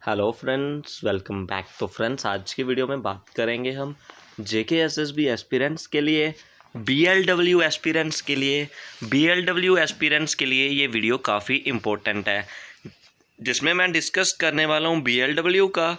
Hello friends, welcome back. तो friends, आज की वीडियो में बात करेंगे हम JKSSB एस्पिरेंट्स के लिए, BLW एस्पिरेंट्स के लिए। BLW एस्पिरेंट्स के लिए ये वीडियो काफ़ी इम्पोर्टेंट है, जिसमें मैं डिस्कस करने वाला हूँ BLW का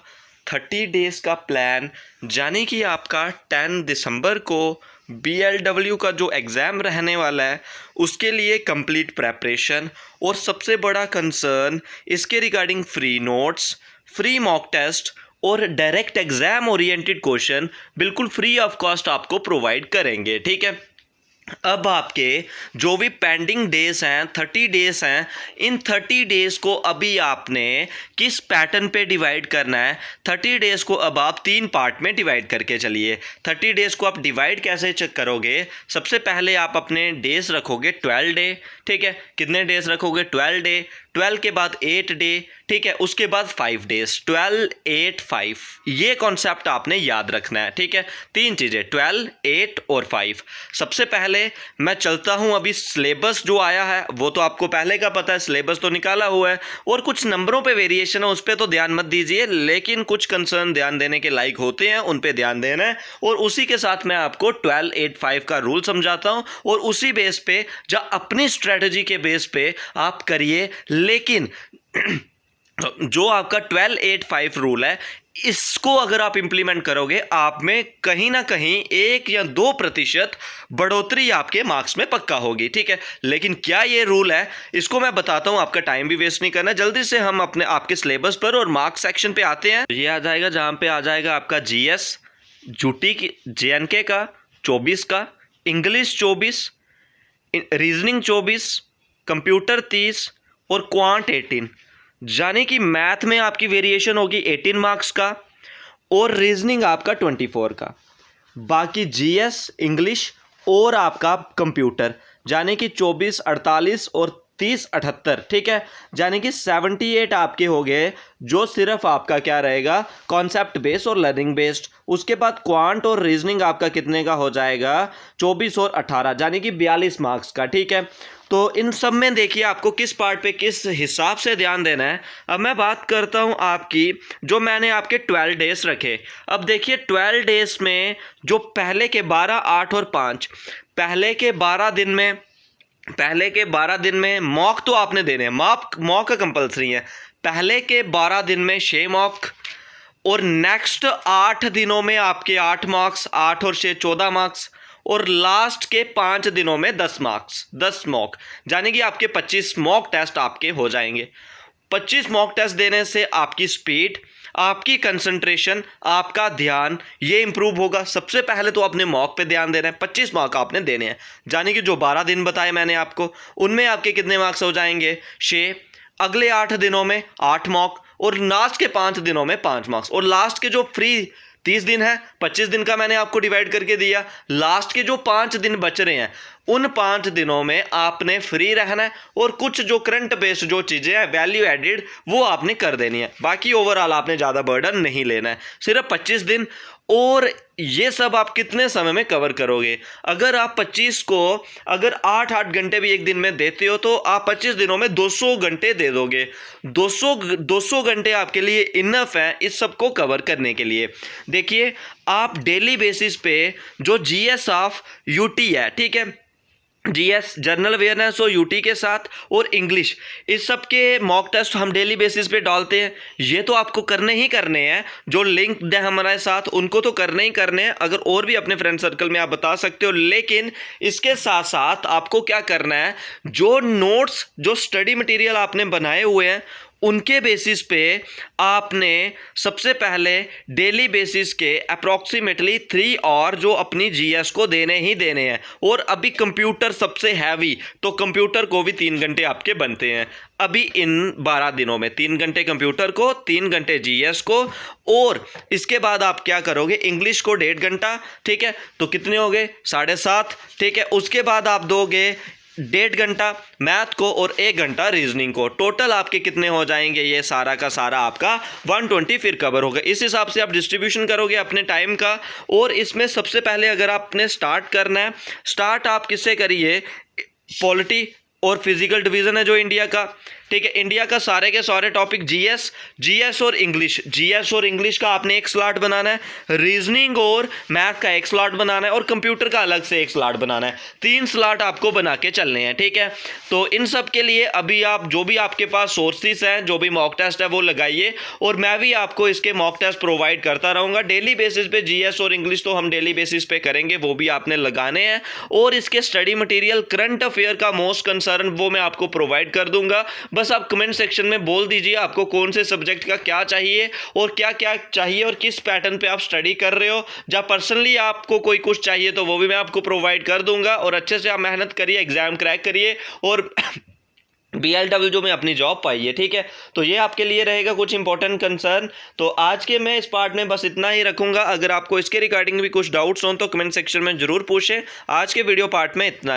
30 डेज़ का प्लान। यानी कि आपका 10 दिसंबर को BLW का जो एग्ज़ाम रहने वाला है उसके लिए कंप्लीट प्रेपरेशन, और सबसे बड़ा कंसर्न इसके regarding free notes, free mock test और डायरेक्ट एग्ज़ाम ओरिएंटेड क्वेश्चन बिल्कुल फ्री ऑफ कॉस्ट आपको प्रोवाइड करेंगे। ठीक है, अब आपके जो भी पेंडिंग डेज हैं 30 डेज हैं, इन 30 डेज को अभी आपने किस पैटर्न पे डिवाइड करना है। 30 डेज को अब आप 3 पार्ट में डिवाइड करके चलिए। 30 डेज को आप डिवाइड कैसे चेक करोगे? सबसे पहले आप अपने डेज रखोगे 12 डे। ठीक है, कितने डेज रखोगे? 12 डे। 12 के बाद 8 डे। ठीक है, उसके बाद 5 डेज। 12, 8, 5, ये कॉन्सेप्ट आपने याद रखना है। ठीक है, 3 चीज़ें 12, 8 और 5। सबसे पहले मैं चलता हूं, अभी सिलेबस जो आया है वो तो आपको पहले का पता है, सिलेबस तो निकाला हुआ है, और कुछ नंबरों पे वेरिएशन है उस पर तो ध्यान मत दीजिए, लेकिन कुछ कंसर्न ध्यान देने के लायक होते हैं, उन पे ध्यान देना है। और उसी के साथ मैं आपको 12, 8, 5 का रूल समझाता हूं, और उसी बेस पे या अपनी स्ट्रेटजी के बेस पे आप करिए। लेकिन जो आपका 12, 8, 5 रूल है, इसको अगर आप इंप्लीमेंट करोगे, आप में कहीं ना कहीं 1 या 2% बढ़ोतरी आपके मार्क्स में पक्का होगी। ठीक है, लेकिन क्या ये रूल है, इसको मैं बताता हूं, आपका टाइम भी वेस्ट नहीं करना। जल्दी से हम अपने आपके सिलेबस पर और मार्क्स सेक्शन पे आते हैं। ये आ जाएगा जहां पे आ जाएगा आपका GS, यूटी JNK का 24 का, इंग्लिश 24, रीजनिंग 24, कंप्यूटर 30 और क्वांट 18। यानी कि मैथ में आपकी वेरिएशन होगी 18 मार्क्स का, और रीजनिंग आपका 24 का। बाकी GS, इंग्लिश और आपका कंप्यूटर यानी कि 24, 48 और 30, 78। ठीक है, यानी कि 78 आपके हो गए, जो सिर्फ आपका क्या रहेगा, कॉन्सेप्ट बेस्ड और लर्निंग बेस्ड। उसके बाद क्वांट और रीजनिंग आपका कितने का हो जाएगा? 24 और 18, यानी कि 42 मार्क्स का। ठीक है, तो इन सब में देखिए आपको किस पार्ट पे किस हिसाब से ध्यान देना है। अब मैं बात करता हूं आपकी, जो मैंने आपके 12 डेज रखे। अब देखिए 12 डेज में जो पहले के 12, 8 और 5, पहले के 12 दिन में मॉक तो आपने देने हैं, मॉक कंपलसरी है। पहले के 12 दिन में 6 मॉक, और नेक्स्ट 8 दिनों में आपके 8 मार्क्स, 8 और 6 14 मार्क्स, और लास्ट के 5 दिनों में 10 मार्क्स, 10 मॉक, यानी कि आपके 25 मॉक टेस्ट आपके हो जाएंगे। 25 मॉक टेस्ट देने से आपकी स्पीड, आपकी कंसंट्रेशन, आपका ध्यान ये इंप्रूव होगा। सबसे पहले तो अपने मॉक पे ध्यान देना है। 25 मार्क आपने देने हैं, यानी कि जो 12 दिन बताए मैंने आपको, उनमें आपके कितने मार्क्स हो जाएंगे? 6। अगले 8 दिनों में 8 मॉक, और लास्ट के 5 दिनों में 5 मार्क्स, और लास्ट के जो फ्री 30 दिन है, 25 दिन का मैंने आपको डिवाइड करके दिया। लास्ट के जो 5 दिन बच रहे हैं, उन 5 दिनों में आपने फ्री रहना है, और कुछ जो करंट बेस्ड जो चीज़ें हैं वैल्यू एडिड, वो आपने कर देनी है। बाकी ओवरऑल आपने ज़्यादा बर्डन नहीं लेना है, सिर्फ 25 दिन। और ये सब आप कितने समय में कवर करोगे? अगर आप 25 को अगर 8-8 घंटे भी एक दिन में देते हो, तो आप 25 दिनों में 200 घंटे दे दोगे। 200 घंटे आपके लिए इनफ है इस सब को कवर करने के लिए। देखिए, आप डेली बेसिस पे जो GS ऑफ UT है, ठीक है, GS जनरल अवेयरनेस और UT के साथ, और इंग्लिश, इस सब के मॉक टेस्ट हम डेली बेसिस पे डालते हैं। ये तो आपको करने ही करने हैं, जो लिंक है हमारे साथ उनको तो करने ही करने हैं। अगर और भी अपने फ्रेंड सर्कल में आप बता सकते हो, लेकिन इसके साथ साथ आपको क्या करना है, जो नोट्स, जो स्टडी मटेरियल आपने बनाए हुए हैं, उनके बेसिस पे आपने सबसे पहले डेली बेसिस के अप्रॉक्सीमेटली 3 और जो अपनी GS को देने ही देने हैं। और अभी कंप्यूटर सबसे हैवी, तो कंप्यूटर को भी 3 घंटे आपके बनते हैं अभी इन 12 दिनों में। 3 घंटे कंप्यूटर को, 3 घंटे GS को, और इसके बाद आप क्या करोगे, इंग्लिश को 1.5 घंटा। ठीक है, तो कितने हो गए? 7.5। ठीक है, उसके बाद आप दोगे 1.5 घंटा मैथ को और 1 घंटा रीजनिंग को। टोटल आपके कितने हो जाएंगे? ये सारा का सारा आपका 120 फिर कवर होगा। इस हिसाब से आप डिस्ट्रीब्यूशन करोगे अपने टाइम का। और इसमें सबसे पहले अगर आपने स्टार्ट करना है, स्टार्ट आप किससे करिए? पॉलिटी और फिजिकल डिवीज़न है जो इंडिया का, ठीक है। इंडिया का सारे के सारे टॉपिक जीएस और इंग्लिश का आपने एक स्लॉट बनाना है, रीजनिंग और मैथ का एक स्लॉट बनाना है और कंप्यूटर का अलग से एक स्लॉट बनाना है। 3 स्लॉट आपको बना के चलने हैं, ठीक है। तो इन सब के लिए अभी आप जो भी आपके पास सोर्सेस हैं, जो भी मॉक टेस्ट है वो लगाइए और मैं भी आपको इसके मॉक टेस्ट प्रोवाइड करता रहूँगा डेली बेसिस पे। जीएस और इंग्लिश तो हम डेली बेसिस पे करेंगे, वो भी आपने लगाने हैं। और इसके स्टडी मटेरियल करंट अफेयर का मोस्ट कंसर्न वो मैं आपको प्रोवाइड कर दूंगा। बस आप कमेंट सेक्शन में बोल दीजिए आपको कौन से सब्जेक्ट का क्या चाहिए और क्या क्या चाहिए और किस पैटर्न पे आप स्टडी कर रहे हो। जब पर्सनली आपको कोई कुछ चाहिए तो वो भी मैं आपको प्रोवाइड कर दूंगा। और अच्छे से आप मेहनत करिए, एग्जाम क्रैक करिए और BLW में अपनी जॉब पाइए, ठीक है। तो ये आपके लिए रहेगा कुछ इंपॉर्टेंट कंसर्न। तो आज के मैं इस पार्ट में बस इतना ही रखूंगा। अगर आपको इसके रिगार्डिंग भी कुछ डाउट्स हों तो कमेंट सेक्शन में जरूर पूछें। आज के वीडियो पार्ट में इतना।